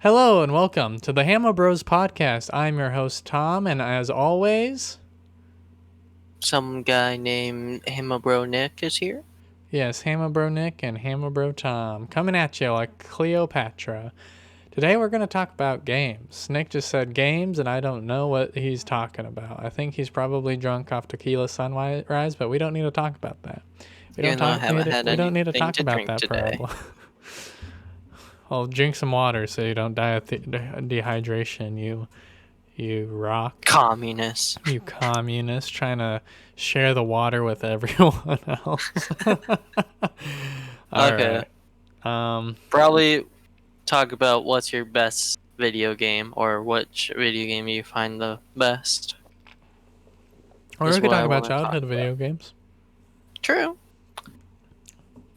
Hello and welcome to the Hammo Bros podcast. I'm your host Tom, and as always, Some guy named Hammo Nick is here. yes, Hammo Bro Nick and Hammo Bro Tom coming at you like Cleopatra. Today we're going to talk about games. Nick just said games, and I don't know what he's talking about. I think he's probably drunk off tequila sunrise, but we don't need to talk about that. Even though I haven't had We don't need to anything talk to about drink that today. problem. Well, drink some water so you don't die of dehydration. You rock. Communist. You communist trying to share the water with everyone else. All Okay. right. Probably talk about what's your best video game or which video game you find the best. Or is we could what talk I about wanna childhood talk video games. True.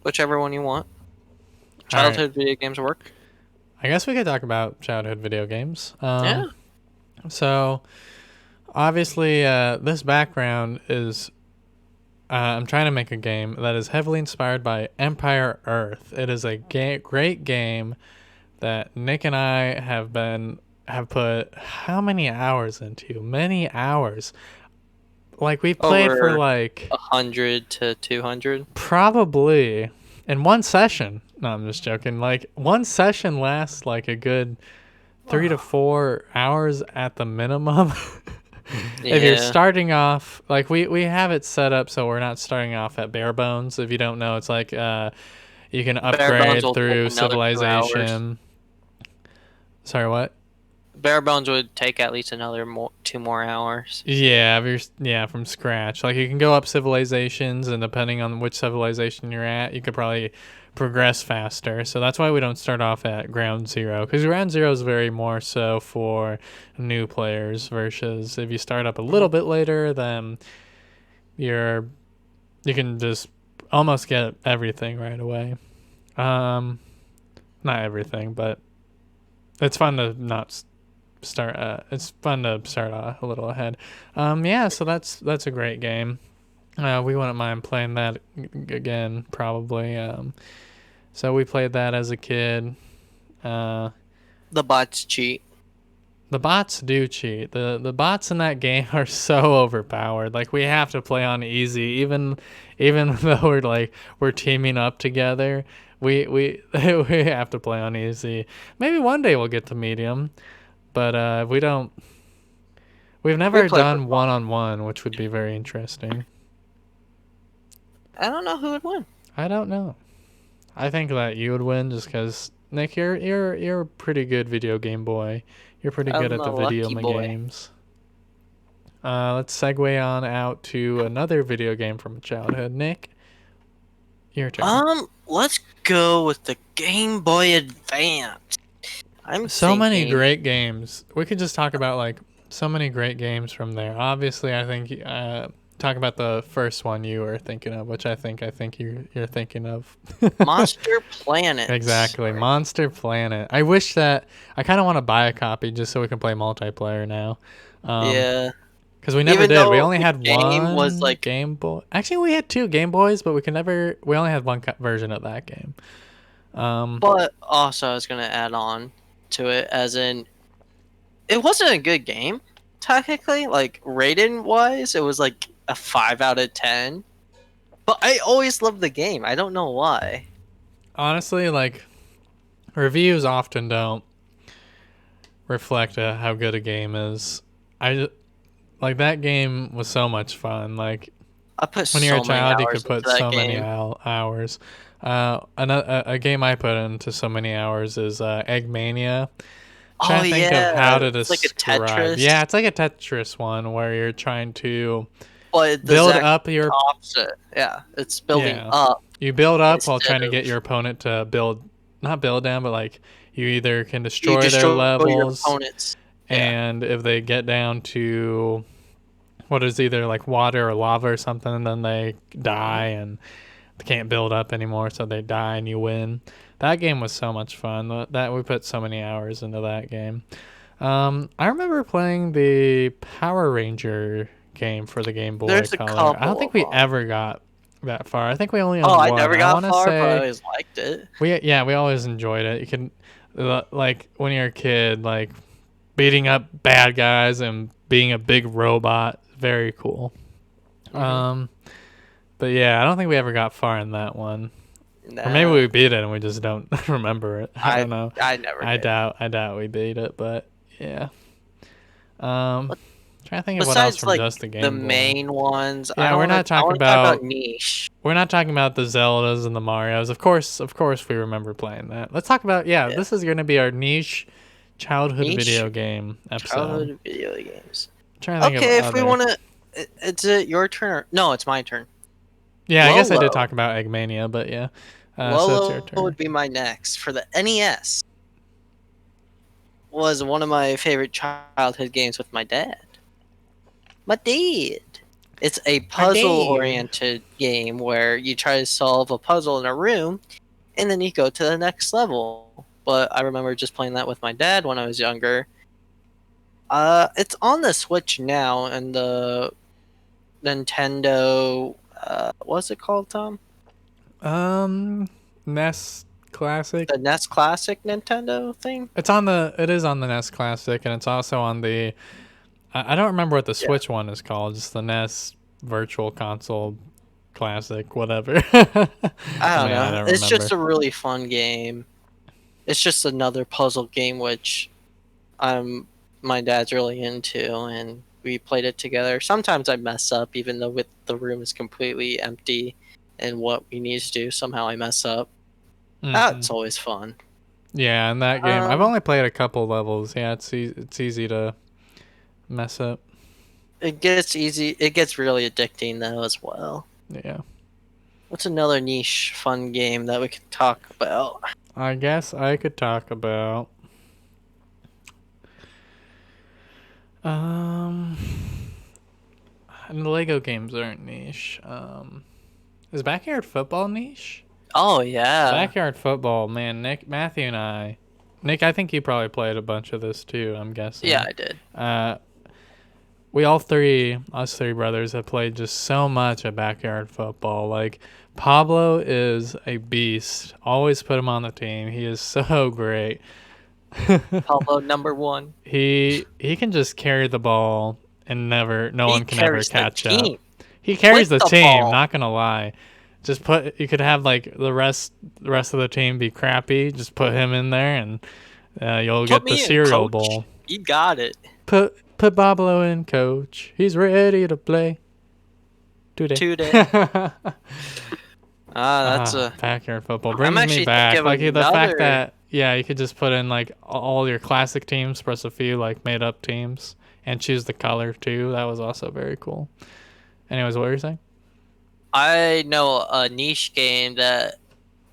Whichever one you want. All right. Childhood video games work. I guess we could talk about childhood video games. Yeah. So, obviously, this background is I'm trying to make a game that is heavily inspired by Empire Earth. It is a great game that Nick and I have put how many hours into? Many hours. Like we've played for Over like 100 to 200. probably in one session. No, I'm just joking. Like one session lasts like a good 3 to 4 hours at the minimum. Yeah. If you're starting off, like we have it set up so we're not starting off at bare bones. If you don't know, it's like you can upgrade will through take another 2 hours. civilization. Sorry, what? Bare bones would take at least another 2 more hours. Yeah, from scratch. Like you can go up civilizations, and depending on which civilization you're at, you could probably progress faster. So that's why we don't start off at ground zero, because ground zero is very more so for new players. Versus if you start up a little bit later, then you can just almost get everything right away. Not everything, but it's fun to not start. It's fun to start a little ahead. Yeah, so that's a great game. We wouldn't mind playing that again, probably. So we played that as a kid. The bots cheat. The bots do cheat. The bots in that game are so overpowered. Like we have to play on easy, even though we're teaming up together. We have to play on easy. Maybe one day we'll get to medium, but we don't. We've never done one-on-one, which would be very interesting. I don't know who would win. I don't know. I think that you would win just because Nick, you're a pretty good video game boy. You're pretty good at the video games. Let's segue on out to another video game from childhood. Nick, your turn. Let's go with the Game Boy Advance. Many great games. We could just talk about like so many great games from there. Obviously, I think talk about the first one you were thinking of, which I think you're thinking of. Monster Planet. Exactly, Monster Planet. I wish that I kind of want to buy a copy just so we can play multiplayer now. Yeah. Because we never did. We only had one was like Game Boy. Actually, we had 2 Game Boys, but we only had one version of that game. But also, I was gonna add on to it, as in, it wasn't a good game technically. Like rating wise, it was like a 5 out of 10. But I always loved the game. I don't know why. Honestly, like reviews often don't reflect how good a game is. Like that game was so much fun. Like when you're a child, you could put so many hours. A game I put into so many hours is Egg Mania. Trying to think of how to describe. It's like a Tetris. Yeah, it's like a Tetris one where you're trying to build up your opposite. Yeah, it's building up. You build up while trying to get your opponent to not build down, but like you either can destroy their levels, your opponents. And if they get down to what is either like water or lava or something, then they die and they can't build up anymore, so they die and you win. That game was so much fun. That we put so many hours into that game. I remember playing the Power Ranger game for the Game Boy Color. I don't think we ever got that far. I think we only owned one. I never got far, but I always liked it. We always enjoyed it. Like when you're a kid, like beating up bad guys and being a big robot. Very cool. Hmm. But yeah, I don't think we ever got far in that one. Or maybe Nah, we beat it and we just don't remember it. I I don't know. I never did. I doubt we beat it, but yeah. Um, But trying to think of what else besides from like just the the Game Boy. main ones, I Yeah, don't we're want not to. I talking want to talk about about niche. we're not talking about the Zeldas and the Marios. Of course, we remember playing that. Let's talk about yeah. Yeah, This is going to be our niche childhood niche video game episode. childhood video games. I'm trying to think of Okay, if we other. want to, it's it your turn. No, it's my turn. Yeah, I guess I did Lolo. talk about Eggmania, but yeah. So it's your Lolo turn. would be my next for the NES. Was one of my favorite childhood games with my dad. My dad. It's a My dad. puzzle-oriented game where you try to solve a puzzle in a room, and then you go to the next level. But I remember just playing that with my dad when I was younger. It's on the Switch now, and the Nintendo. What's it called, Tom? Um, NES Classic. The NES Classic Nintendo thing. It is on the NES Classic, and it's also on the. I don't remember what the Yeah, Switch one is called. Just the NES Virtual Console Classic, whatever. I I don't mean, I know. don't It's just remember. a really fun game. It's just another puzzle game which I'm my dad's really into, and we played it together. Sometimes I mess up, even though the room is completely empty, and what we need to do somehow I mess up. Hmm. That's always fun. Yeah, in that game, I've Um, only played a couple levels. Yeah, it's easy to mess up. it gets easy. It gets really addicting though as well. Yeah, What's another niche fun game that we could talk about? I guess I could talk about. Um, and the Lego games aren't niche. Is backyard football niche? Oh yeah, Backyard football, man. Matthew, and I. Nick, I think you probably played a bunch of this too. I'm yeah guessing. I did. Uh, us three brothers, have played just so much of backyard football. Like Pablo is a beast. Always put him on the team. He is so great. Pablo number one. He can just carry the ball and no He one can ever carries the catch up. team He carries with the the team, ball. not gonna lie. You could have like the rest of the team be crappy. Just put him in there and you'll Put get the me in, cereal coach. bowl. You got it. Put Pablo in, coach. He's ready to play today. Today. That's a. Backyard football I'm brings me actually thinking back. of Like the fact another. that yeah, you could just put in like all your classic teams plus a few like made up teams and choose the color too. That was also very cool. Anyways, what were you saying? I know a niche game that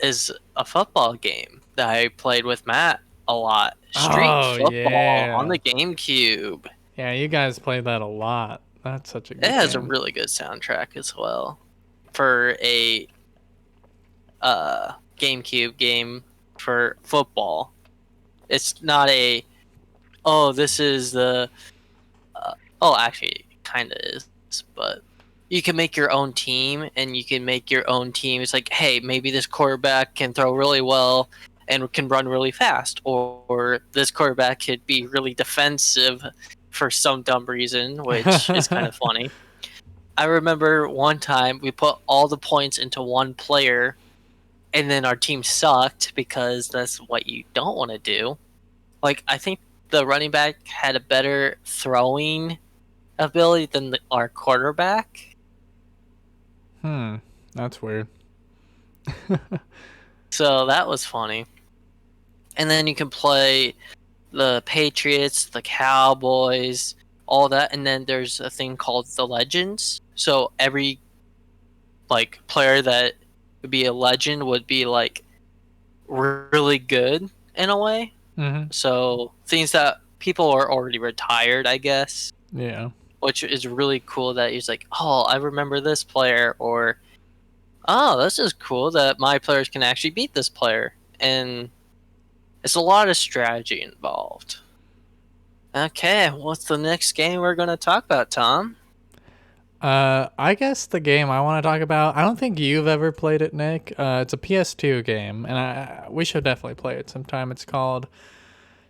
is a football game that I played with Matt a lot. Street Oh football on yeah, the GameCube. yeah. You guys played that a lot. That's such a It good has a game. really good soundtrack as well for a GameCube game for football. It's not a oh this is the oh actually it kind of is, but you can make your own team and you can make your own team. It's like, hey, maybe this quarterback can throw really well and can run really fast, or this quarterback could be really defensive for some dumb reason, which is kind of funny. I remember one time we put all the points into one player, and then our team sucked because that's what you don't want to do. Like, I think the running back had a better throwing ability than our quarterback. That's weird. So that was funny. And then you can play the Patriots, the Cowboys, all that. And then there's a thing called the Legends. So every like player that would be a legend would be like really good in a way. Mhm. So things that people are already retired, I guess, Yeah. which is really cool that he's like, oh, I remember this player, or oh, this is cool that my players can actually beat this player. And it's a lot of strategy involved. Okay, what's the next game we're going to talk about, Tom? I guess the game I want to talk about, I don't think you've ever played it, Nick. It's a PS2 game, and we should definitely play it sometime. It's called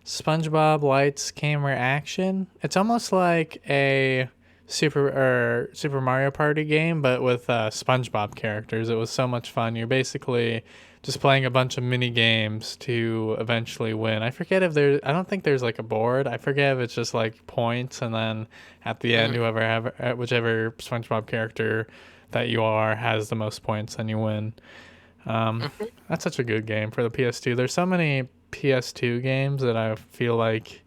Spongebob Lights Camera Action. It's almost like a Super Mario Party game, but with SpongeBob characters. It was so much fun. You're basically just playing a bunch of mini games to eventually win. I forget if there. I don't think there's like a board. I forget if it's just like points, and then at the end, whichever SpongeBob character that you are has the most points, then you win. That's such a good game for the PS2. There's so many PS2 games that I feel like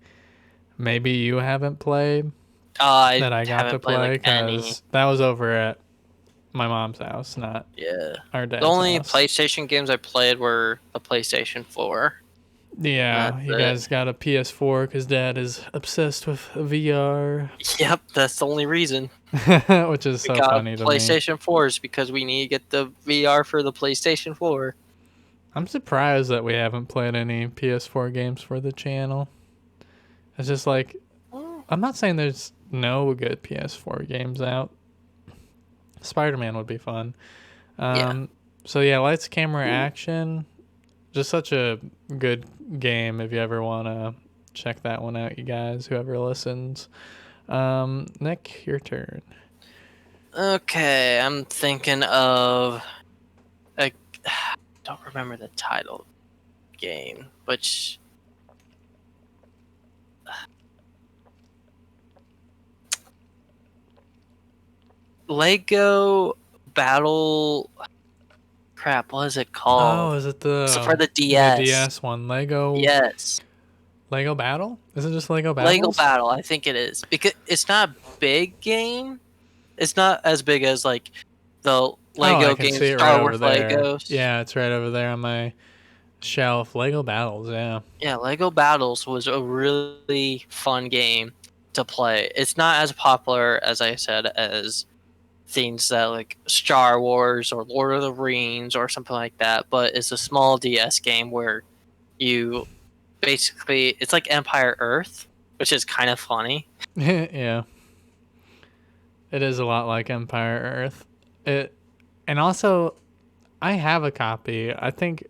maybe you haven't played I that I got to haven't played play like any. because that was over at my mom's house, not Yeah. our The dad's only house. PlayStation games I played were the PlayStation 4. Yeah, That's you it. guys got a PS4 because dad is obsessed with VR, Yep, that's the only reason. which is We so got funny to me. PlayStation 4s because we need to get the VR for the PlayStation 4. I'm surprised that we haven't played any PS4 games for the channel. It's just like, Oh, I'm not saying there's no good PS4 games out. Spider-Man would be fun. yeah. So yeah, lights, camera, action. Just such a good game if you ever want to check that one out, you guys, whoever listens. Nick, your turn. Okay, I'm thinking of. I don't remember the title game, which. Lego Battle. Crap, what is it Oh, called? is it So for the the DS. DS one? Lego Yes. Lego Battle? Is it just Lego Lego Battles? Battle, I think it is. Because it's not a big game. It's not as big as like the Oh, I Lego can game see it right Star over Wars there. Legos. Yeah, it's right over there on my shelf. Lego Battles, yeah. Yeah, Lego Battles was a really fun game to play. It's not as popular as I said as things that like Star Wars or Lord of the Rings or something like that, but it's a small DS game where you basically it's like Empire Earth, which is kind of funny. Yeah. It is a lot like Empire Earth. It and also I have a copy. I think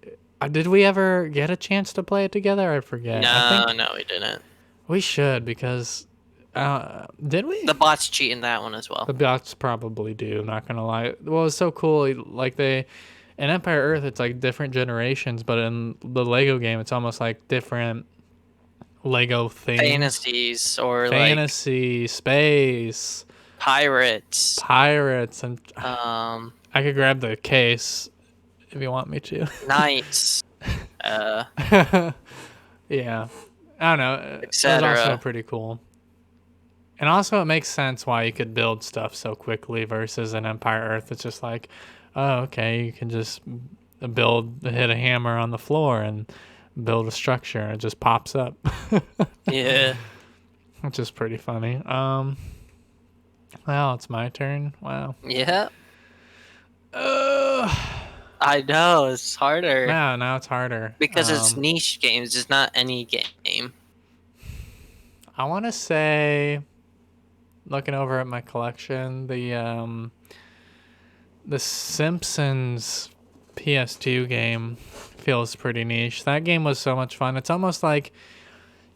did we ever get a chance to play it together? I forget. I No, think no, we didn't. we should because did we? The bots cheat in that one as well. The bots probably do. Not gonna lie. Well, it's so cool. Like they in Empire Earth, it's like different generations, but in the Lego game, it's almost like different Lego themes. Fantasies or like Fantasy, space, pirates. pirates, and Um, I could grab the case if you want me to. knights. Yeah, I don't know. It was also Etc. pretty cool. And also, it makes sense why you could build stuff so quickly versus in Empire Earth. It's just like, oh, okay, you can just hit a hammer on the floor and build a structure, and it just pops up, Yeah. which is pretty funny. Well, it's my turn. Wow. Yeah. Uh, I know it's harder now it's harder. because it's niche games. It's not any game. I want to say, looking over at my collection, the Simpsons PS2 game feels pretty niche. That game was so much fun. It's almost like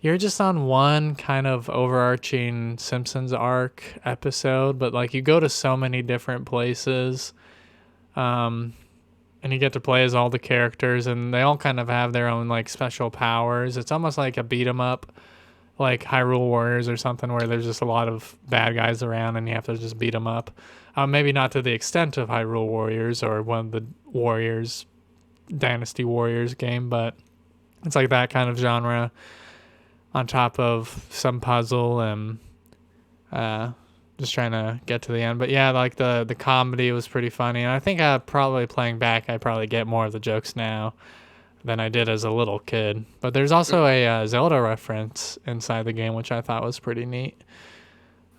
you're just on one kind of overarching Simpsons arc episode, but like you go to so many different places, and you get to play as all the characters, and they all kind of have their own like special powers. It's almost like a beat 'em up, like Hyrule Warriors or something, where there's just a lot of bad guys around and you have to just beat them up. Maybe not to the extent of Hyrule Warriors or one of the Warriors, Dynasty Warriors game, but it's like that kind of genre on top of some puzzle and just trying to get to the end. But yeah, like the comedy was pretty funny. And I think probably playing back, I probably get more of the jokes now than I did as a little kid. But there's also a Zelda reference inside the game, which I thought was pretty neat.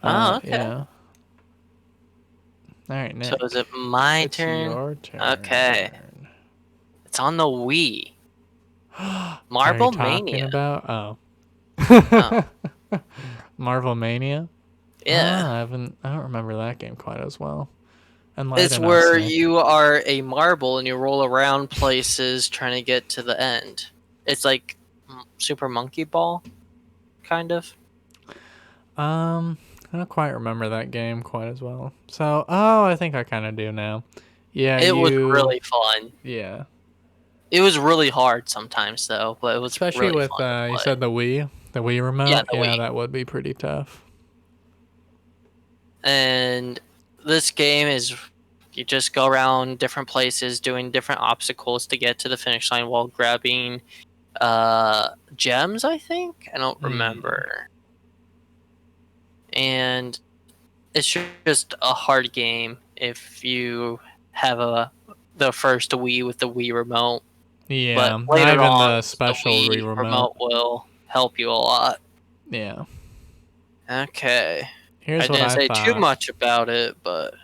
Oh, okay. Yeah. All right, Nick. So is it my It's turn? your turn. Okay. It's on the Wii. Are Marble you talking Mania. about? Oh. Oh. Marvel Mania. Yeah. I don't remember that game quite as well. It's Enlighten us, where Nick. you are a marble and you roll around places trying to get to the end. It's like Super Monkey Ball, kind of. I don't quite remember that game quite as well. So, oh, I think I kind of do now. Yeah, It was you. really fun. Yeah. It was really hard sometimes though, but it was Especially really with fun to you play. said the Wii Yeah, remote. the Yeah, Wii. that would be pretty tough. And this game is you just go around different places doing different obstacles to get to the finish line while grabbing gems, I think. I don't remember. And it's just a hard game if you have the first Wii with the Wii remote. But Yeah, not later even on, the the special Wii Wii remote. remote will help you a lot. Yeah. Okay. I Here's what didn't I say too thought. much about it, but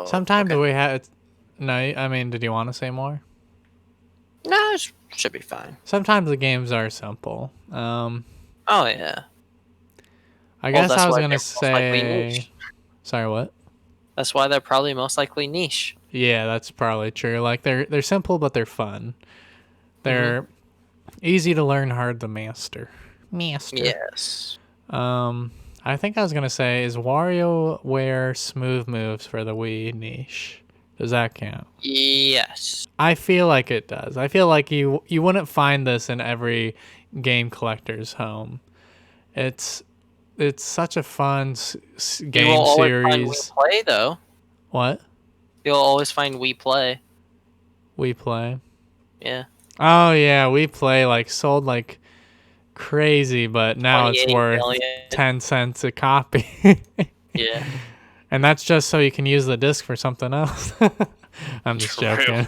Sometimes okay. we had. No, I mean, did you want to say more? No, it should be fine. Sometimes the games are simple. Oh yeah. I Well, guess I that's was why gonna they're most likely say. niche. Sorry, what? That's why they're probably most likely niche. Yeah, that's probably true. Like they're simple, but they're fun. Hmm. They're easy to learn, hard to master. Master. Yes. I think I was gonna say, is WarioWare smooth moves for the Wii niche? Does that count? Yes. I feel like it does. I feel like you wouldn't find this in every game collector's home. It's it's such a fun You will game always find We series. Play though. What? You'll always find We Play. We play. Yeah. Oh yeah, we play like sold like crazy, but now it's 28 worth million. 10 cents a copy. Yeah. And that's just so you can use the disc for something else. I'm just True. joking.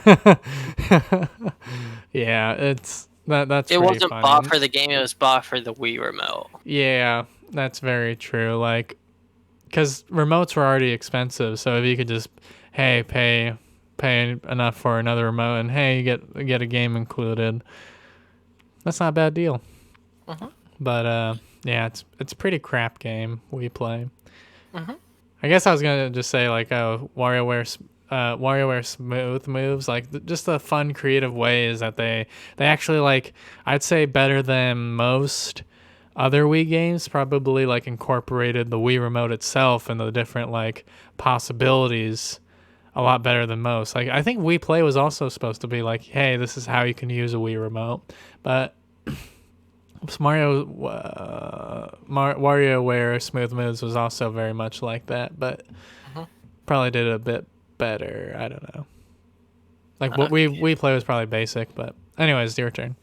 Yeah, that's It pretty wasn't funny. bought for the game, it was bought for the Wii remote. Yeah, that's very true. Like, because remotes were already expensive, so if you could just, hey, pay enough for another remote, and hey, you get a game included. That's not a bad deal. Hmm. But yeah, it's a pretty crap game we play. Hmm. I guess I was gonna just say like, oh, WarioWare smooth moves, like just the fun, creative ways that they actually like. I'd say better than most other Wii games. Probably like incorporated the Wii remote itself and the different like possibilities a lot better than most. Like I think Wii Play was also supposed to be like, hey, this is how you can use a Wii remote, but WarioWare Smooth Moves was also very much like that, but Hmm. probably did it a bit better. I don't know. Like what Okay. we play was probably basic, but anyways, your turn.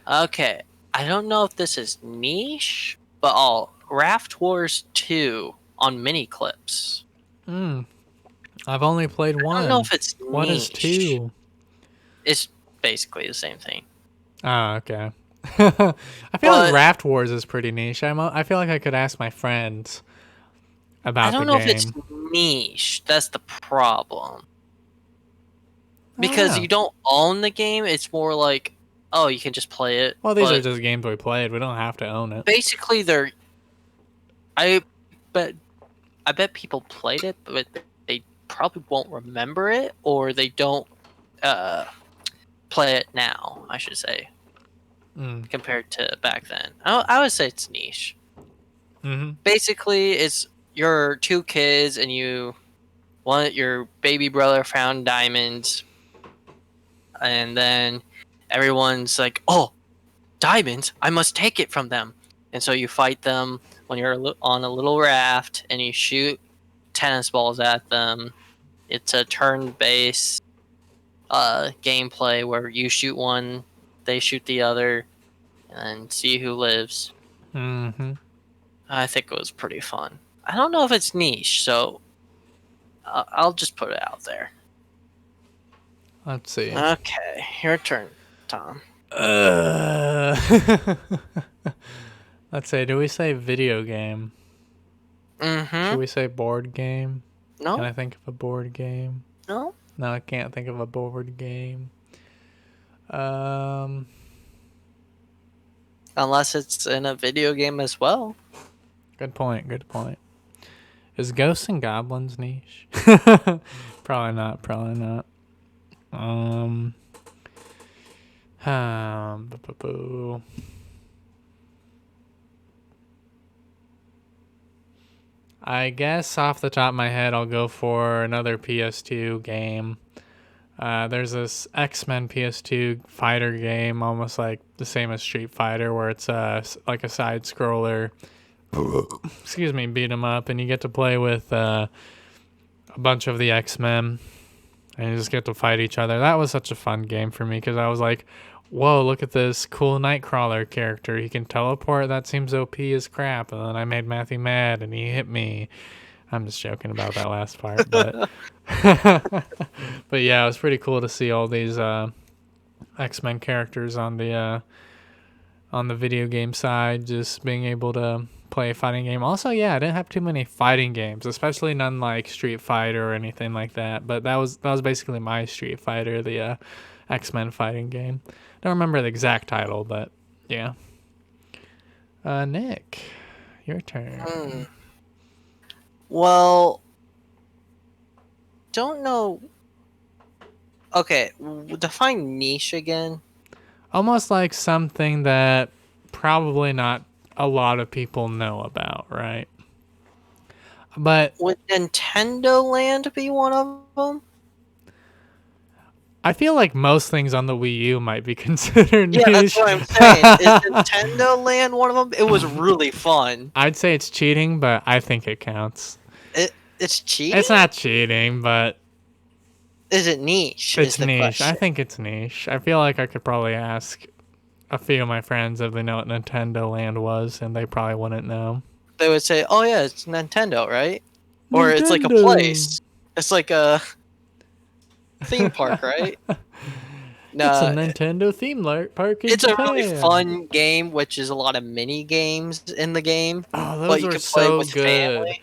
Okay. I don't know if this is niche, but Raft Wars 2 on mini clips. I've only played I don't know one. if it's What is niche. two? It's basically the same thing. Oh, okay. I feel like But Raft Wars is pretty niche. I feel like I could ask my friends I about the don't know if it's game. niche. That's the problem. I don't Because know. you don't own the game, it's more like, oh, you can just play it. Well, these are But just games we played. We don't have to own it. basically, I bet I bet people played it, but they probably won't remember it, or they don't uh, play it now. I should say, Mm. compared to back then. I would say it's niche. Mm-hmm. Basically, it's your two kids and your baby brother found diamonds, and then everyone's like, "Oh, diamonds! I must take it from them." And so you fight them when you're on a little raft, and you shoot tennis balls at them. It's a turn-based gameplay where you shoot one, they shoot the other, and see who lives. Mm-hmm. I think it was pretty fun. I don't know if it's niche, so I'll just put it out there. Let's see. Okay, your turn, Tom. Uh, let's say, do we say video game? Mm-hmm. Should we say board game? Can No, I think of a board game? no. No, I can't think of a board game. Um, Unless it's in a video game as well. Good point. Good point. Is Ghosts and Goblins niche? Probably not. Probably not. Boo-boo-boo. I guess off the top of my head, I'll go for another PS2 game. There's this X-Men PS2 fighter game, almost like the same as Street Fighter, where it's like a side scroller. Excuse me, beat 'em up, and you get to play with a bunch of the X-Men, and you just get to fight each other. That was such a fun game for me because I was like, whoa, look at this cool Nightcrawler character. He can teleport. That seems OP as crap. And then I made Matthew mad, and he hit me. I'm just joking about that last part, but but yeah, it was pretty cool to see all these X-Men characters on the video game side, just being able to play a fighting game. Also, yeah, I didn't have too many fighting games, especially none like Street Fighter or anything like that. But that was basically my Street Fighter, the X-Men fighting game. Don't remember the exact title, but yeah. Nick, your turn. Well, don't know. Okay, define niche again. Almost like something that probably not a lot of people know about, right? But would Nintendo Land be one of them? I feel like most things on the Wii U might be considered niche. Yeah, that's what I'm saying. Is Nintendo Land one of them? It was really fun. I'd say it's cheating, but I think it counts. It's cheating? It's not cheating, but... Is it niche? It's niche. Question. I think it's niche. I feel like I could probably ask a few of my friends if they know what Nintendo Land was, and they probably wouldn't know. They would say, oh yeah, it's Nintendo, right? Or it's like a place. It's like a theme park, right? No, it's a Nintendo theme park in It's Japan. a really fun game, which is a lot of mini games in the game. Oh, those but you are can so play with good. family.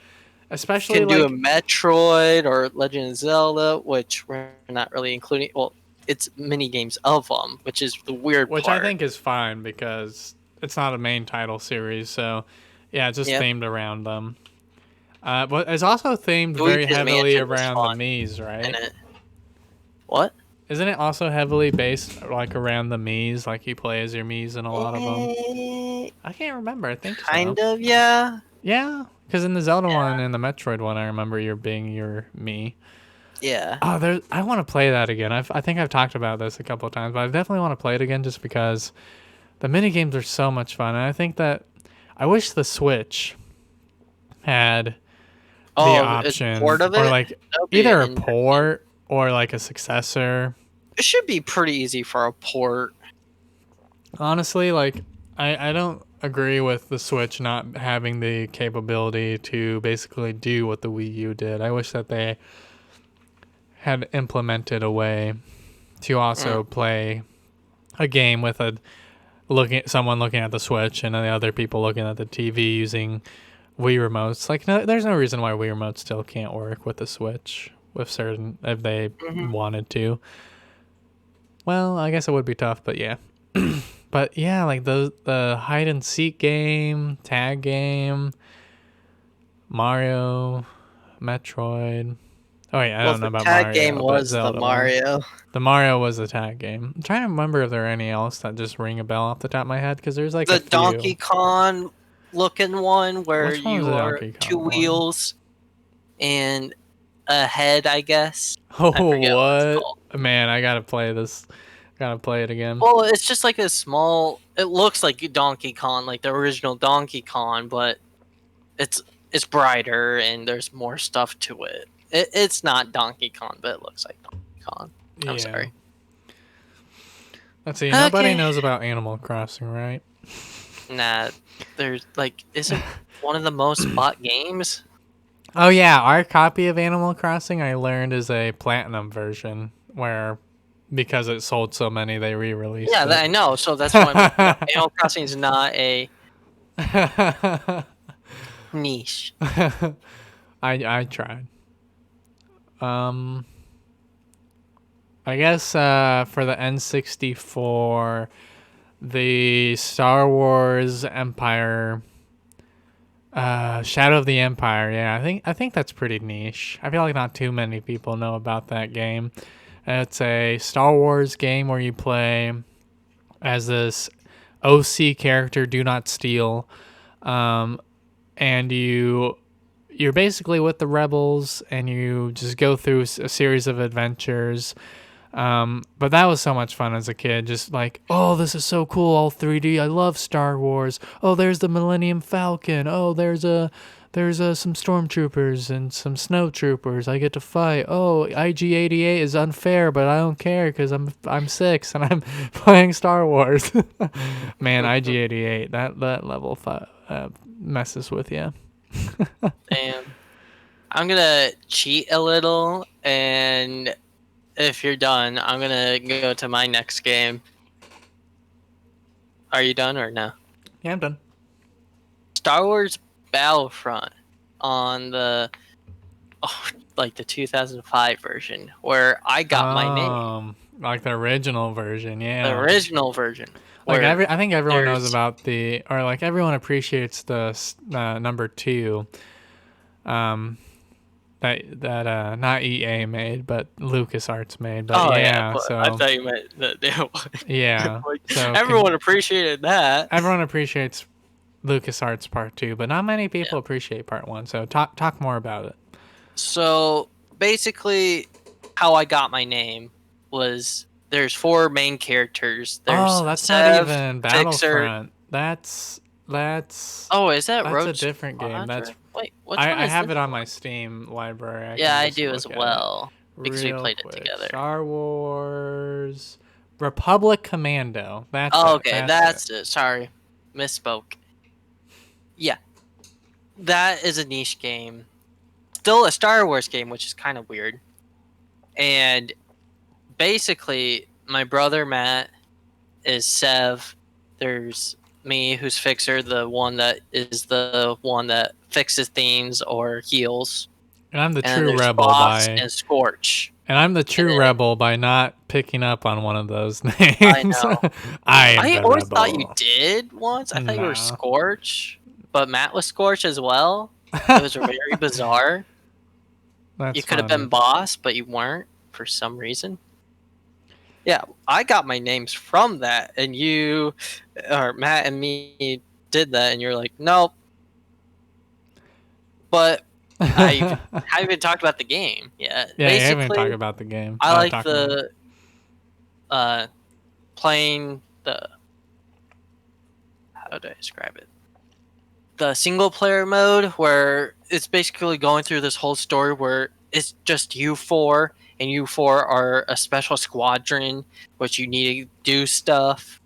Especially You can like do a Metroid or Legend of Zelda, which we're not really including. Well, it's mini games of them, which is the weird which part. I think is fine because it's not a main title series, so yeah, it's just themed around them. But it's also themed very heavily around the Mii's, right? What? Isn't it also heavily based like around the Mii's? Like you play as your Mii's in a lot of them. I can't remember. I think kind of, yeah. Yeah, because in the Zelda one and the Metroid one, I remember you being your Mii. Yeah. Oh, I want to play that again. I think I've talked about this a couple of times, but I definitely want to play it again just because the mini games are so much fun. And I think that I wish the Switch had the option or like either a port or like a successor. It should be pretty easy for a port. Honestly, like I don't agree with the Switch not having the capability to basically do what the Wii U did. I wish that they had implemented a way to also play a game with someone looking at the Switch and the other people looking at the TV using Wii remotes. Like, no, there's no reason why Wii remotes still can't work with the Switch if they wanted to. Well, I guess it would be tough, but yeah. But yeah, like the hide and seek game, tag game, Mario, Metroid. Oh wait, I don't know about Mario. The tag game was the Mario. The Mario was the tag game. I'm trying to remember if there are any else that just ring a bell off the top of my head because there's like the a few. Donkey Kong looking one where you are two wheels and a head, I guess. Oh, what? Man, I gotta play this. Gotta play it again. Well, it's just like a small. It looks like Donkey Kong, like the original Donkey Kong, but it's brighter and there's more stuff to it. It's not Donkey Kong, but it looks like Donkey Kong. I'm sorry. Let's see. Nobody knows about Animal Crossing, right? Nah, there's like, isn't one of the most bought games? Oh yeah, our copy of Animal Crossing I learned is a platinum version where. Because it sold so many, they re-released it. I know. So that's why Animal Crossing is not a niche. I tried. I guess for the N64, the Star Wars Empire Shadow of the Empire. Yeah, I think that's pretty niche. I feel like not too many people know about that game. It's a Star Wars game where you play as this OC character, Do Not Steal, and you're basically with the rebels, and you just go through a series of adventures. But that was so much fun as a kid. Just like, oh, this is so cool, all 3D. I love Star Wars. Oh, there's the Millennium Falcon. Oh, there's some stormtroopers and some snow troopers. I get to fight. Oh, IG-88 is unfair, but I don't care because I'm 6 and I'm playing Star Wars. Man, IG-88, that level messes with you. Damn. I'm gonna cheat a little, and if you're done, I'm gonna go to my next game. Are you done or no? Yeah, I'm done. Star Wars Battlefront on like the 2005 version, where I got my name. Like the original version, yeah. The original version. Like I think everyone knows about like everyone appreciates the number 2, that not EA made, but LucasArts made. But but so I thought you meant that. Yeah, like, so everyone appreciated that. Everyone appreciates LucasArts Part 2, but not many people appreciate Part 1. So talk more about it. So basically, how I got my name was there's 4 main characters. There's that's Sev, not even Fixer. Battlefront. That's Oh, is that that's Roach a different game. Squadron? Wait, I have it on my Steam library. I do as well because we played quick. it together. Star Wars Republic Commando. That's that's it. Sorry, misspoke. Yeah, that is a niche game. Still a Star Wars game, which is kind of weird. And basically, my brother Matt is Sev. There's me, who's Fixer, the one that fixes things or heals. And I'm the true rebel and Scorch. And I'm the true rebel by not picking up on one of those names. I know. I always rebel. thought you did once. I thought you were Scorch, but Matt was Scorch as well. It was very bizarre. You could have been boss, but you weren't for some reason. Yeah, I got my names from that, and you, or Matt and me did that, and you're like, nope. But I haven't even talked about the game yet. Yeah, I haven't talked about the game. I like the playing the, how do I describe it? The single player mode, where it's basically going through this whole story where it's just you 4, and you 4 are a special squadron, which you need to do stuff,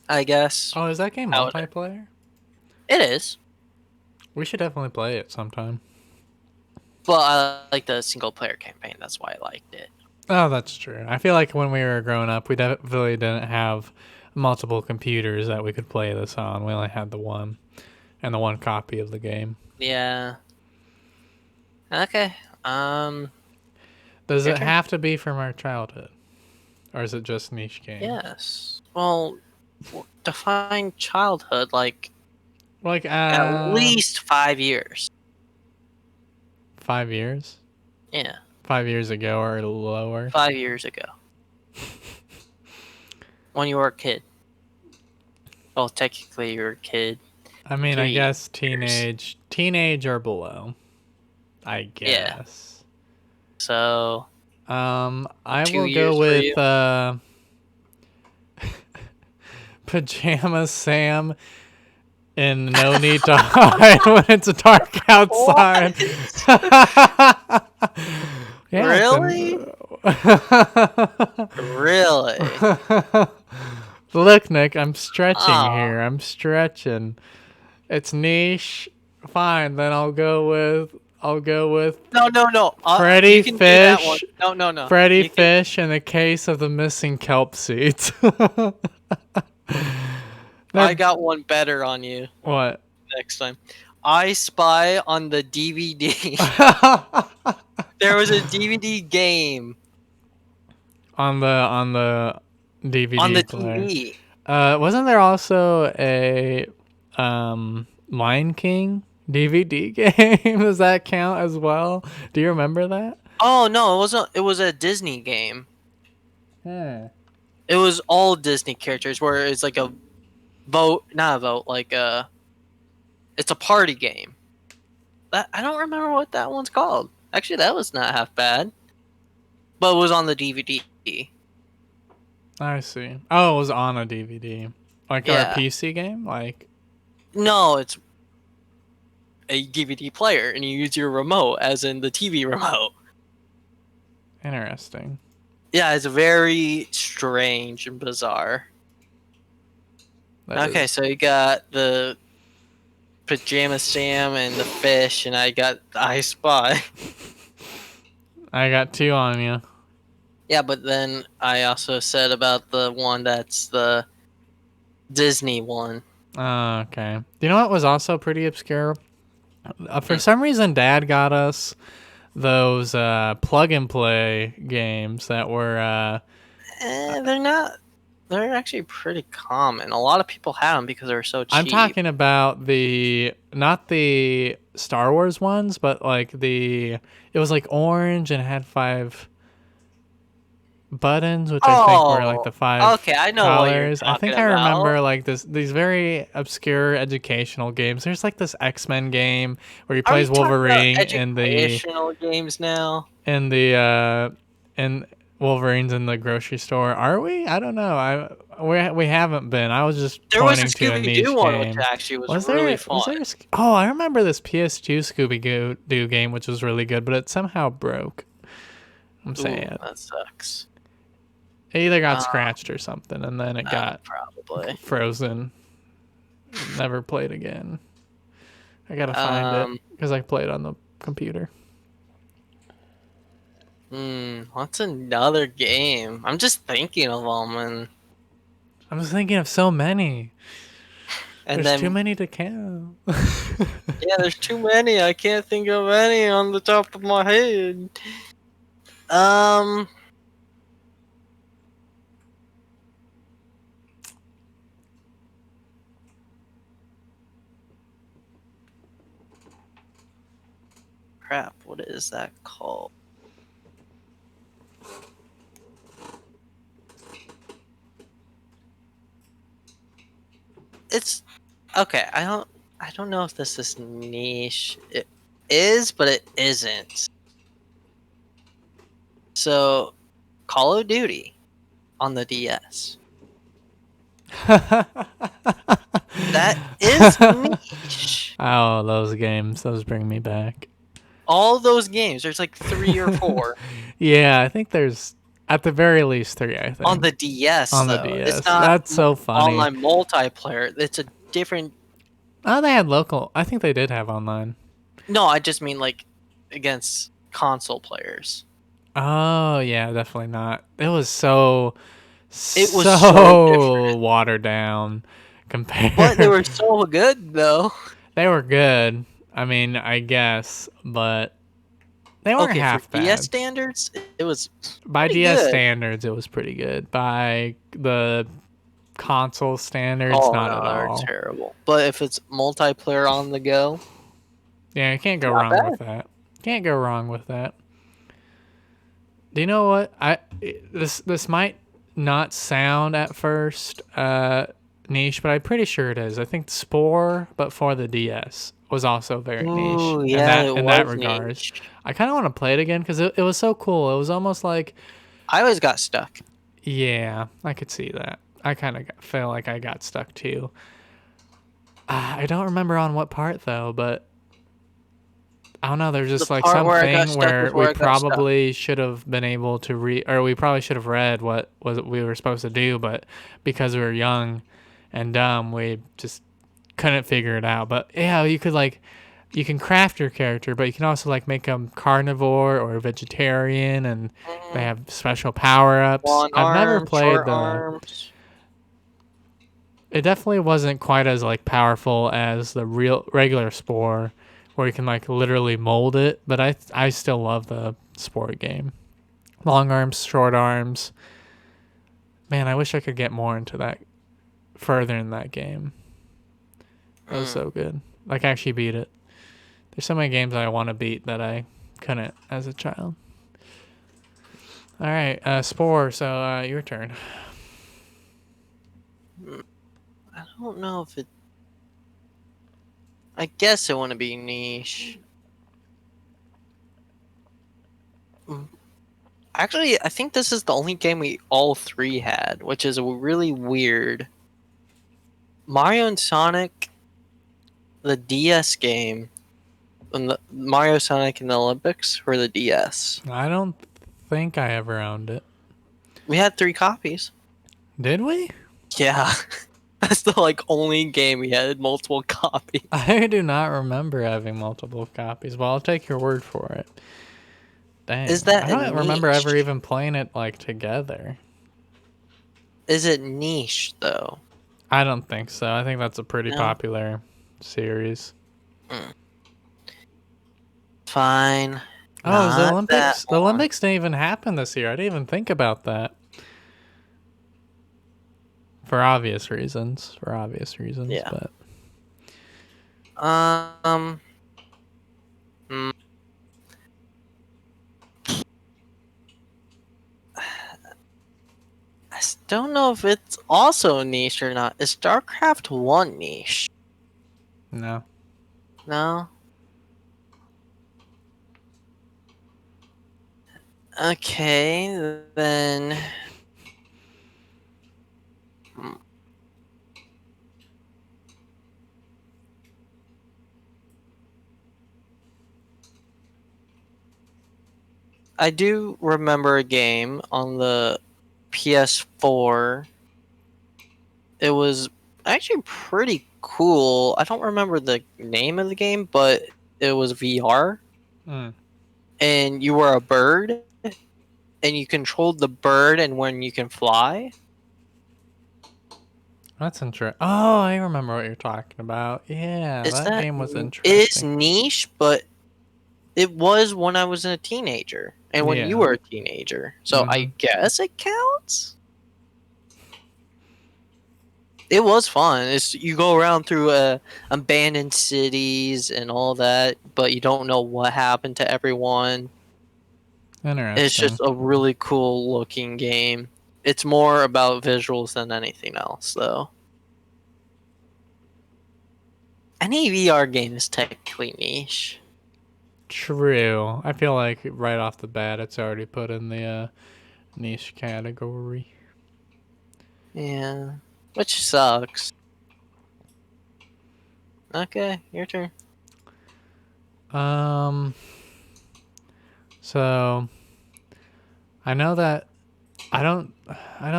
I guess. Oh, is that game multiplayer? It is. We should definitely play it sometime. Well, I like the single player campaign. That's why I liked it. Oh, that's true. I feel like when we were growing up, we definitely didn't have multiple computers that we could play this on. We only had the one, and the one copy of the game. Yeah. Okay. Does it have to be from our childhood, or is it just niche games? Yes. Well, define childhood like at least 5 years. 5 years? Yeah. 5 years ago or lower? 5 years ago. When you were a kid. Well, technically you were a kid. I mean, I guess teenage or below. I guess. Yeah. So, I will go with Pajama Sam in No Need to Hide when it's dark outside. Yeah, really? Really? Look, Nick, I'm stretching here. I'm stretching. It's niche. Fine, then I'll go with No. Freddy Fish. No. Freddy Fish in the case of the missing kelp seeds. I got one better on you. What? Next time. I Spy on the DVD. There was a DVD game. On the DVD on the player. TV. Wasn't there also a Lion King DVD game? Does that count as well? Do you remember that? Oh no, it wasn't. It was a Disney game. Hmm. It was all Disney characters, where it's like a vote, not a vote, like it's a party game. That I don't remember what that one's called. Actually, that was not half bad, but it was on the DVD. I see. Oh, it was on a DVD. Like our Yeah. PC game? Like, No, it's a DVD player, and you use your remote, as in the TV remote. interesting. Yeah, it's very strange and bizarre. That Okay, is. so you got the Pajama Sam and the fish, and I got the I Spy. I got two on you. Yeah, but then I also said about the one that's the Disney one. Oh, okay. You know what was also pretty obscure? For Mm. some reason, Dad got us those plug and play games that were. They're not. They're actually pretty common. A lot of people had them because they were so I'm cheap. talking about not the Star Wars ones, but like it was like orange and it had 5 buttons, which I think were like Oh, the 5 okay. I know what you're colors. I talking think I about. remember like these very obscure educational games. There's like this X-Men game where he Are we plays talking about Wolverine educational games now? in the in Wolverine's in the grocery store. Are we? I don't know. We haven't been. I was just There was a pointing to a Scooby Doo niche one, which game. actually was Was really there? fun. Oh, I remember this PS2 Scooby Doo game, which was really good, but it somehow broke. I'm Ooh, saying that sucks. it either got Uh, scratched or something, and then it got Probably. frozen. Never played again. I gotta find it Um, because I played on the computer. what's another game? I'm just thinking of them, I'm just thinking of so many. and There's too then many to count. yeah, there's too many. I can't think of any on the top of my head. Um, crap. What is that called? It's okay. I don't know if this is niche. It is, but it isn't. So, Call of Duty on the DS. That is niche. Oh, those games. Those bring me back. All those games. There's like 3 or 4 Yeah, I think there's at the very least 3, I on the think. DS On the though. It's DS. not That's so funny. online multiplayer. It's a different. Oh, they had local. I think they did have online. No, I just mean like against console players. Oh, yeah, definitely not. It was so It was so so different, watered down but they compared. were so good though. They were good. I mean, I guess, but they weren't Okay, for half DS bad. standards, it was By pretty DS good. standards, it was pretty good. By the console standards, Oh not at no, they're all. terrible. But if it's multiplayer on the go, Yeah, you can't go not wrong with bad. that. Can't go wrong with that. Do you know what? This might not sound at first niche, but I'm pretty sure it is. I think Spore, but for the DS, was also very niche Ooh, in yeah, that it in that was regards. niche. I kind of want to play it again because it was so cool. It was almost like, I always got stuck. yeah, I could see that. I kind of feel like I got stuck too. I don't remember on what part though, but I don't know. There's The just like part where I got something stuck where we before I got stuck. probably should have been able to read, or we probably should have read what was we were supposed to do, but because we were young and dumb, we just couldn't figure it out. But yeah, you can craft your character, but you can also like make them carnivore or vegetarian, and they Mhm. have special power ups. Long I've never arms, played short the. arms. It definitely wasn't quite as like powerful as the real regular Spore, where you can like literally mold it. But I still love the Spore game. Long arms, short arms. Man, I wish I could get more into that further in that game. That was Mm. so good. Like actually beat it. There's so many games I want to beat that I couldn't as a child. All right, Spore. So your turn. I don't know if it. I guess it want to be niche. Actually, I think this is the only game we all three had, which is really weird. Mario and Sonic, the DS game, and the Mario Sonic in the Olympics for the DS. I don't think I ever owned it. We had 3 copies. Did we? Yeah. That's the only game we had multiple copies. I do not remember having multiple copies. Well, I'll take your word for it. Dang. Is that I don't remember niche? ever even playing it together. Is it niche though? I don't think so. I think that's a pretty No. popular series. Fine. Oh, the Not Olympics. that The one. Olympics didn't even happen this year. I didn't even think about that. For obvious reasons. Yeah. But I don't know if it's also niche or not. Is StarCraft 1 niche? no. No? Okay, then. I do remember a game on the PS4. It was actually pretty cool. I don't remember the name of the game, but it was VR. Mm. And you were a bird, and you controlled the bird and when you can fly. That's interesting. Oh, I remember what you're talking about. Yeah, that game was It is interesting. niche, but it was when I was a teenager and when you Yeah. were a teenager. So I guess it counts. It was fun. You go around through abandoned cities and all that, but you don't know what happened to everyone. Interesting. It's just a really cool looking game. It's more about visuals than anything else, though. Any VR game is technically niche. True. I feel like right off the bat, it's already put in the niche category. Yeah. Which sucks. Okay, your turn. So I know that I don't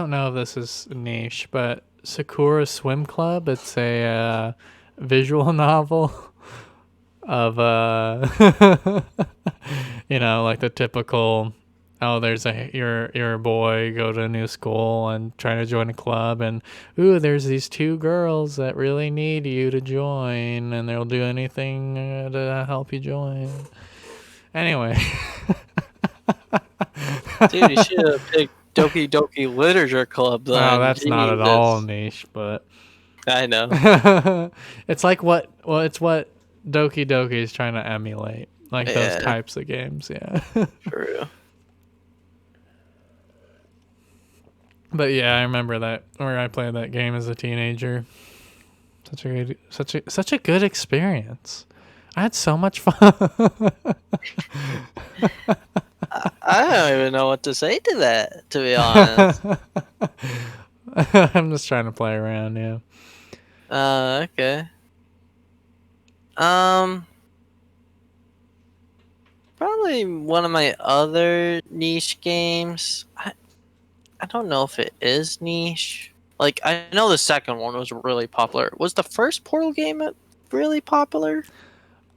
know if this is niche, but Sakura Swim Club, it's a visual novel of the typical, oh, there's you're a boy, go to a new school and try to join a club, and ooh, there's these 2 girls that really need you to join, and they'll do anything to help you join. Anyway. Dude, you should have picked Doki Doki Literature Club then. Oh, that's not at all niche, but I know. it's like it's what Doki Doki is trying to emulate. Those types of games, yeah. True. But yeah, I remember that where I played that game as a teenager. Such a good experience. I had so much fun. I don't even know what to say to that, to be honest. I'm just trying to play around, yeah. Okay. Probably one of my other niche games. I don't know if it is niche. I know the second one was really popular. Was the first Portal game really popular?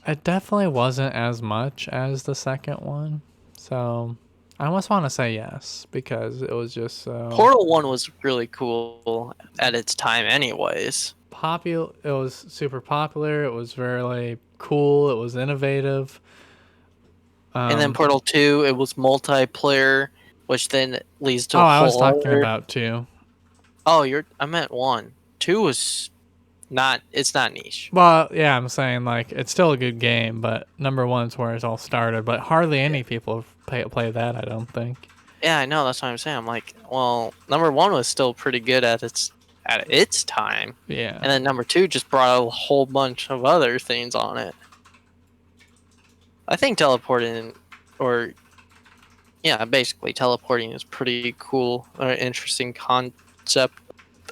It definitely wasn't as much as the second one. So I almost want to say yes, because it was just so... Portal 1 was really cool at its time anyways. It was super popular. It was very cool. It was innovative. And then Portal 2, it was multiplayer, which then leads to I was talking about 2. Oh, I meant 1. 2 was it's not niche. Well, yeah, I'm saying like it's still a good game, but number one's where it all started. But hardly any people play that. I don't think. Yeah, I know. That's what I'm saying. I'm like, well, number one was still pretty good at its time, Yeah. and then number two just brought a whole bunch of other things on it. I think teleporting, or yeah, basically teleporting is pretty cool or interesting concept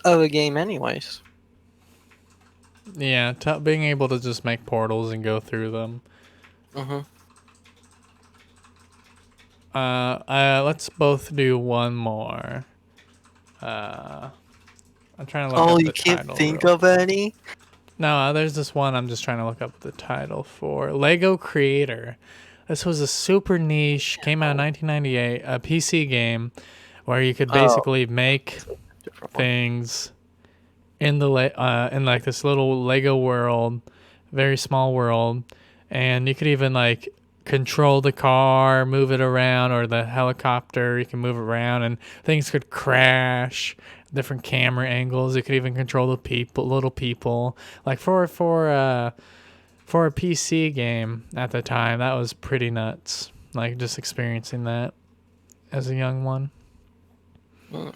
of a game, anyways. Yeah, being able to just make portals and go through them. Mm-hmm. Let's both do one more. I'm trying to look Oh, up you the can't title. think of any? No, there's this one I'm just trying to look up the title for. Lego Creator. This was a super niche, came out in 1998, a PC game where you could basically make things in the in like this little Lego world, very small world, and you could even like control the car, move it around, or the helicopter. You can move it around, and things could crash. Different camera angles. You could even control the people, little people. Like for a PC game at the time, that was pretty nuts. Like just experiencing that as a young one. Mm.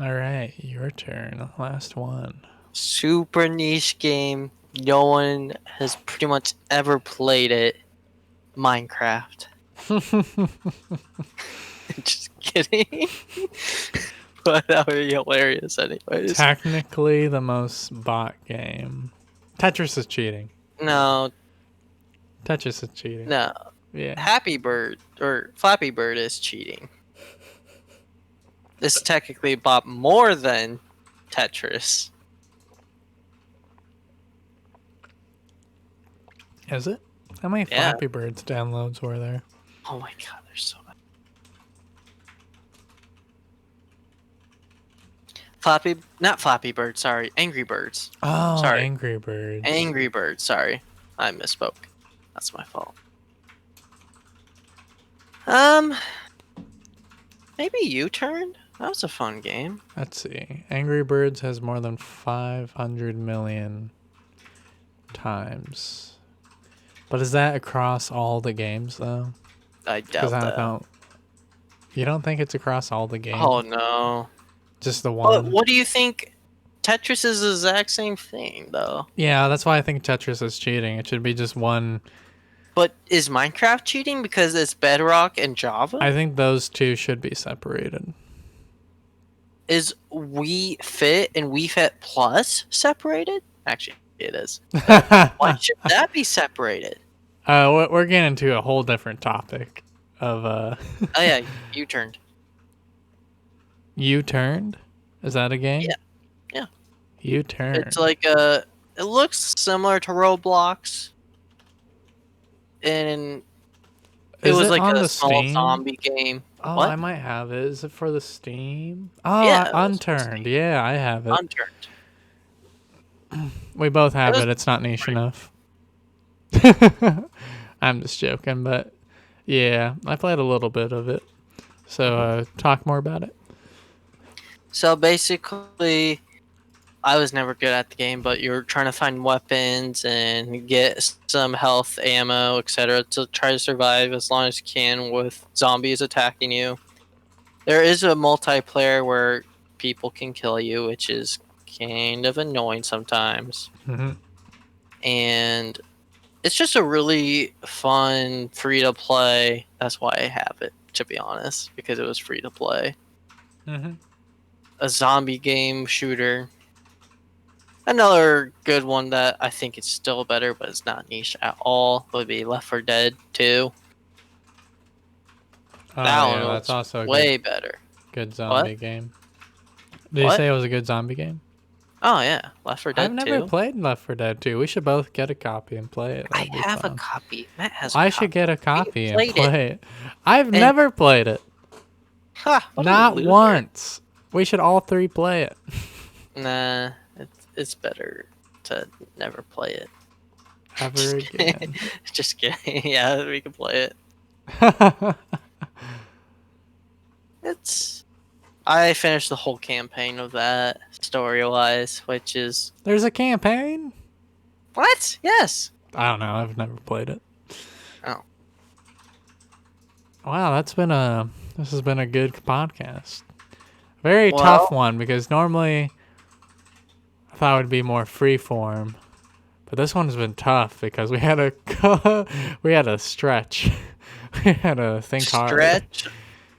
All right, your turn. Last one. Super niche game. No one has pretty much ever played it. Minecraft. Just kidding. But that would be hilarious anyways. Technically the most bot game. Tetris is cheating. No, Tetris is cheating. no. Yeah. Happy Bird or Flappy Bird is cheating. This is technically bought more than Tetris. Is it? How many Yeah. Flappy Birds downloads were there? Oh my god, there's so many. Not Flappy Bird, sorry. Angry Birds. Oh, Sorry. Angry Birds. Angry Birds, sorry. I misspoke. That's my fault. Maybe U-Turn? That was a fun game. Let's see. Angry Birds has more than 500 million times. But is that across all the games, though? I doubt that. You don't think it's across all the games? Oh no. Just the But one? what do you think? Tetris is the exact same thing, though. Yeah, that's why I think Tetris is cheating. It should be just one. But is Minecraft cheating because it's Bedrock and Java? I think those two should be separated. Is Wii Fit and Wii Fit Plus separated? Actually, it is. Why should that be separated? We're getting into a whole different topic of Oh yeah, U-Turned. U-Turned? Is that a game? Yeah. Yeah. U-Turned. It's like it looks similar to Roblox. And it was like a small zombie game. Oh, What? I might have it. Is it for the Steam? Oh, Yeah, Unturned. Yeah, I have it. Unturned. We both have was it. It's not niche enough. I'm just joking, but yeah, I played a little bit of it. So talk more about it. So basically, I was never good at the game, but you're trying to find weapons and get some health, ammo, etc. to try to survive as long as you can with zombies attacking you. There is a multiplayer where people can kill you, which is kind of annoying sometimes. Mm-hmm. And it's just a really fun, free-to-play. That's why I have it, to be honest, because it was free to play. Mm-hmm. A zombie game shooter. Another good one that I think is still better, but it's not niche at all, would be Left 4 Dead 2. Oh, That yeah, one that's was also a way better. good zombie game. Did you What? say it was a good zombie game? Oh yeah, Left 4 Dead I've never 2. played Left 4 Dead 2. We should both get a copy and play it. I That'd be have a fun. copy. Matt has a I copy. should get a copy and played play it. I've never played it. Ha, what a Not loser. once. We should all three play it. Nah, it's better to never play it. Ever again. Just kidding. Yeah, we can play it. I finished the whole campaign of that story-wise, which is There's a campaign? what? Yes. I don't know. I've never played it. Oh. Wow, this has been a good podcast. Very tough Well, one because normally I thought it would be more freeform, but this one's been tough because we had to stretch, we had to think hard. stretch.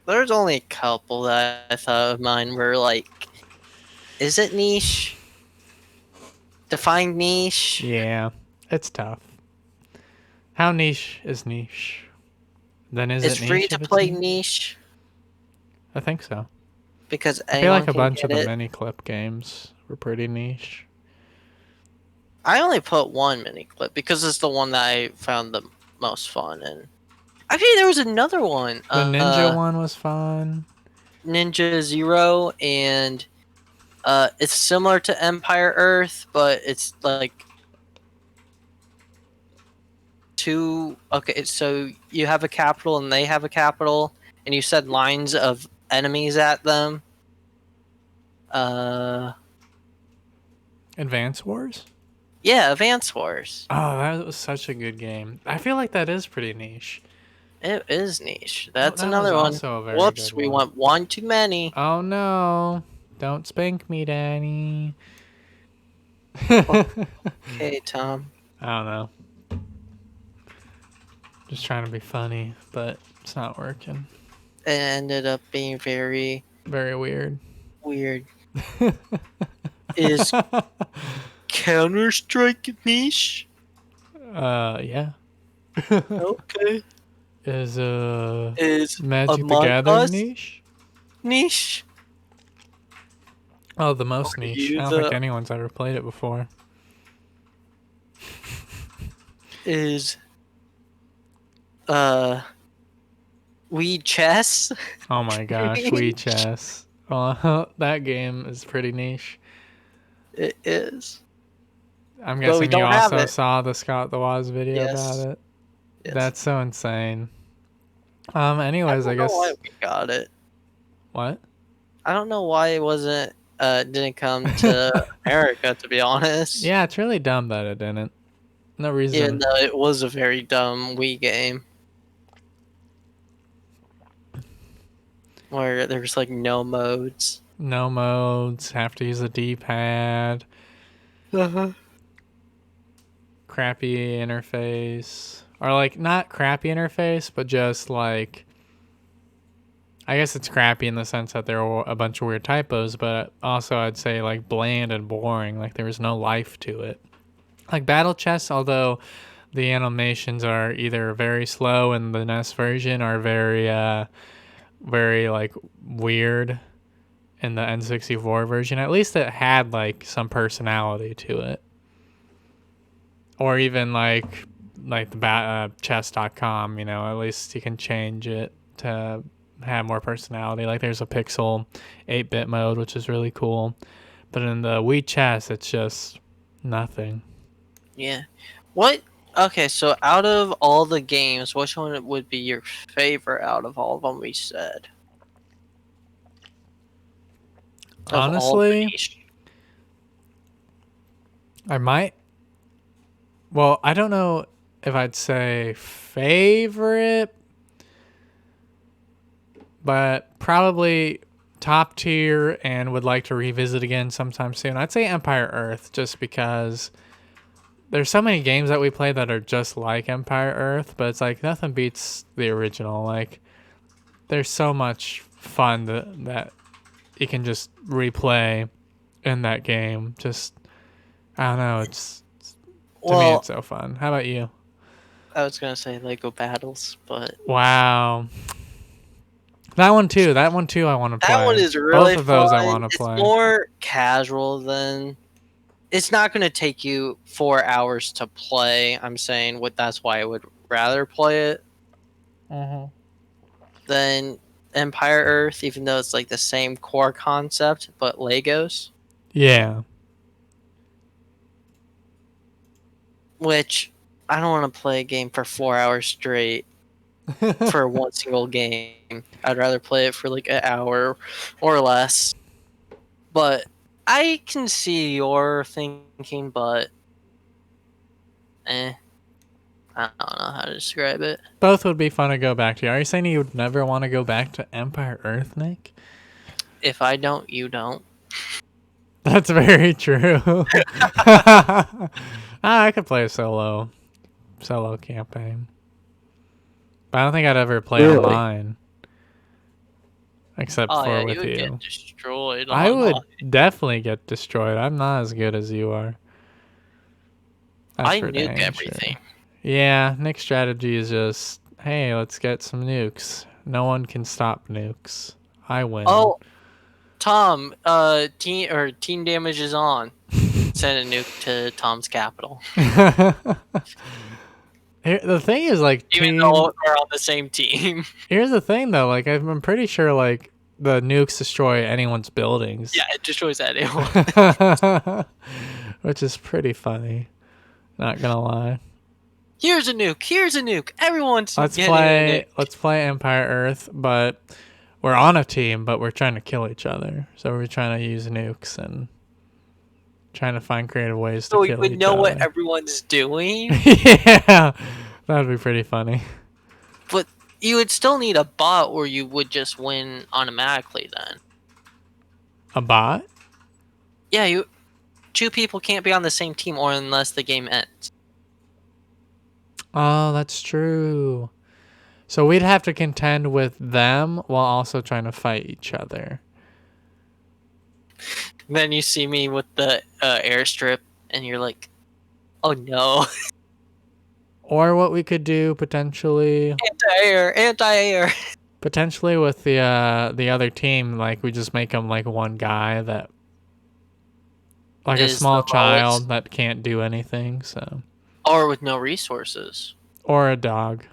There's only a couple that I thought of mine were like, is it niche? Define niche. Yeah, it's tough. How niche is niche? Then is Is it niche? free if to it's play niche I think so. because I feel anyone like a can bunch of get the it. mini clip games were pretty niche. I only put one mini clip because it's the one that I found the most fun. And actually, there was another one. The ninja one was fun. Ninja Zero, and it's similar to Empire Earth, but it's like two. Okay, so you have a capital and they have a capital, and you set lines of enemies at them. Advance Wars? Yeah, Advance Wars. Oh, that was such a good game. I feel like that is pretty niche. It is niche. That's that another was one. also a very Whoops, good we one. went one too many. Oh no. Don't spank me, Danny. Okay, Tom. I don't know. Just trying to be funny, but it's not working. It ended up being very Very weird. weird. Is Counter-Strike niche? Yeah. Okay. Is Is Magic the Among Gathering Us niche? niche? Oh, the most Are niche. you I don't think anyone's ever played it before. Is Wii Chess? Oh my gosh, Wii Chess. Well, that game is pretty niche. It is. I'm But we guessing you don't have also it. saw the Scott the Woz video about Yes. it. Yes. That's so insane. I Anyways, I don't know guess why we got it. what? I don't know why it wasn't didn't come to America, to be honest. Yeah, it's really dumb that it didn't. No reason. Even though it was a very dumb Wii game. Where there's like no modes. No modes, have to use a D-pad, crappy interface. Or like not crappy interface, but just like I guess it's crappy in the sense that there are a bunch of weird typos, but also I'd say like bland and boring, like there was no life to it. Like Battle Chess, although the animations are either very slow in the NES version or very like weird in the N64 version, at least it had like some personality to it. Or even like the chess.com, you know, at least you can change it to have more personality. Like there's a pixel 8-bit mode, which is really cool. But in the Wii Chess, it's just nothing. Yeah. What? Okay, so out of all the games, which one would be your favorite out of all of them we said? Of all the Honestly, niche. I might. Well, I don't know if I'd say favorite, but probably top tier and would like to revisit again sometime soon. I'd say Empire Earth, just because there's so many games that we play that are just like Empire Earth, but it's like nothing beats the original. Like there's so much fun that you can just replay in that game. Just I don't know, to me it's so fun. How about you? I was gonna say Lego Battles, but Wow. That one too I want to play. that one is really Both of those fun. I want to It's play. more casual than. It's not gonna take you 4 hours to play. I'm saying that's why I would rather play it than Empire Earth, even though it's like the same core concept but Legos. Yeah. Which I don't want to play a game for 4 hours straight. for one single game. I'd rather play it for like an hour or less. But I can see your thinking, but I don't know how to describe it. Both would be fun to go back to. Are you saying you would never want to go back to Empire Earth, Nick? If I don't, you don't. That's very true. I could play a solo campaign, but I don't think I'd ever play online, except for with you would you. get destroyed. I online. would definitely get destroyed. I'm not as good as you are. That's I for dang nuke everything. sure. Yeah, Nick's strategy is just, hey, let's get some nukes. No one can stop nukes. I win. Oh, Tom, teen damage is on. Send a nuke to Tom's capital. The thing is, like, Even though we're on the same team. Here's the thing, though. Like, I'm pretty sure, like, the nukes destroy anyone's buildings. Yeah, it destroys anyone. Which is pretty funny. Not gonna lie. Here's a nuke. Here's a nuke. Everyone's Let's play Empire Earth, but we're on a team, but we're trying to kill each other. So we're trying to use nukes and trying to find creative ways to kill each other. So we would know what everyone's doing? Yeah, that would be pretty funny. But you would still need a bot or you would just win automatically then. A bot? Yeah, two people can't be on the same team or unless the game ends. Oh, that's true. So we'd have to contend with them while also trying to fight each other. Then you see me with the airstrip and you're like, oh no. Or what we could do potentially... Anti-air. Potentially with the other team, like we just make them like one guy that... Like a small child that can't do anything, so... Or with no resources. Or a dog.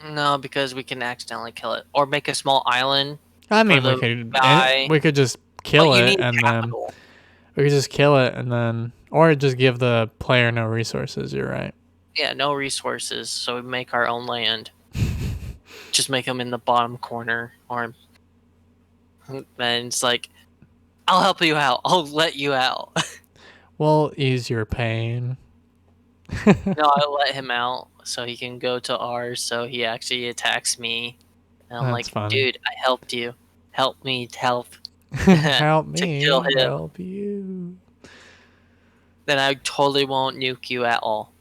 No, because we can accidentally kill it. Or make a small island. I mean, we could just kill it and then... We could just kill it and then... Or just give the player no resources, you're right. Yeah, no resources, so we make our own land. Just make them in the bottom corner. Or then it's like, I'll help you out. I'll let you out. We'll ease your pain. No, I'll let him out so he can go to ours so he actually attacks me. And I'm like, funny. Dude, I helped you. Help me help. Help me to kill him. help you. Then I totally won't nuke you at all.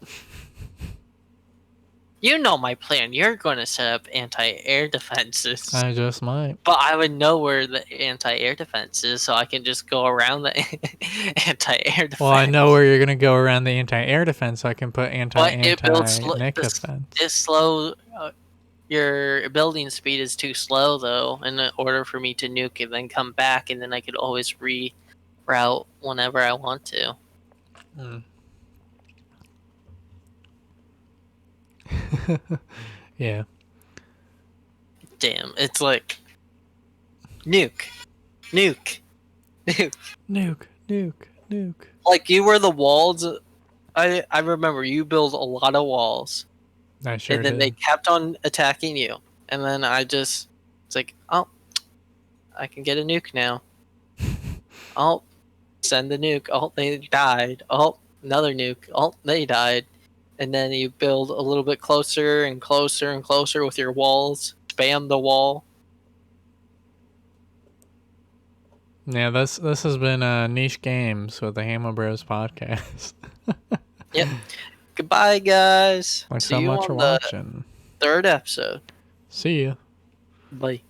You know my plan. You're going to set up anti-air defenses. I just might. But I would know where the anti-air defense is, so I can just go around the anti-air defense. Well, I know where you're going to go around the anti-air defense, so I can put Nick defense. It's slow. Your building speed is too slow, though, in order for me to nuke and then come back, and then I could always reroute whenever I want to. Yeah. Damn, it's like nuke. Like you were the walls. I remember you built a lot of walls. I sure and then did. they kept on attacking you, and then it's like, oh, I can get a nuke now. Oh, send the nuke. Oh, they died. Oh, another nuke. Oh, they died. And then you build a little bit closer and closer and closer with your walls. Spam the wall. Yeah, this has been Niche Games with the Hammo Bros podcast. Yep. Goodbye, guys. Thanks so much for watching. 3rd episode. See ya. Bye.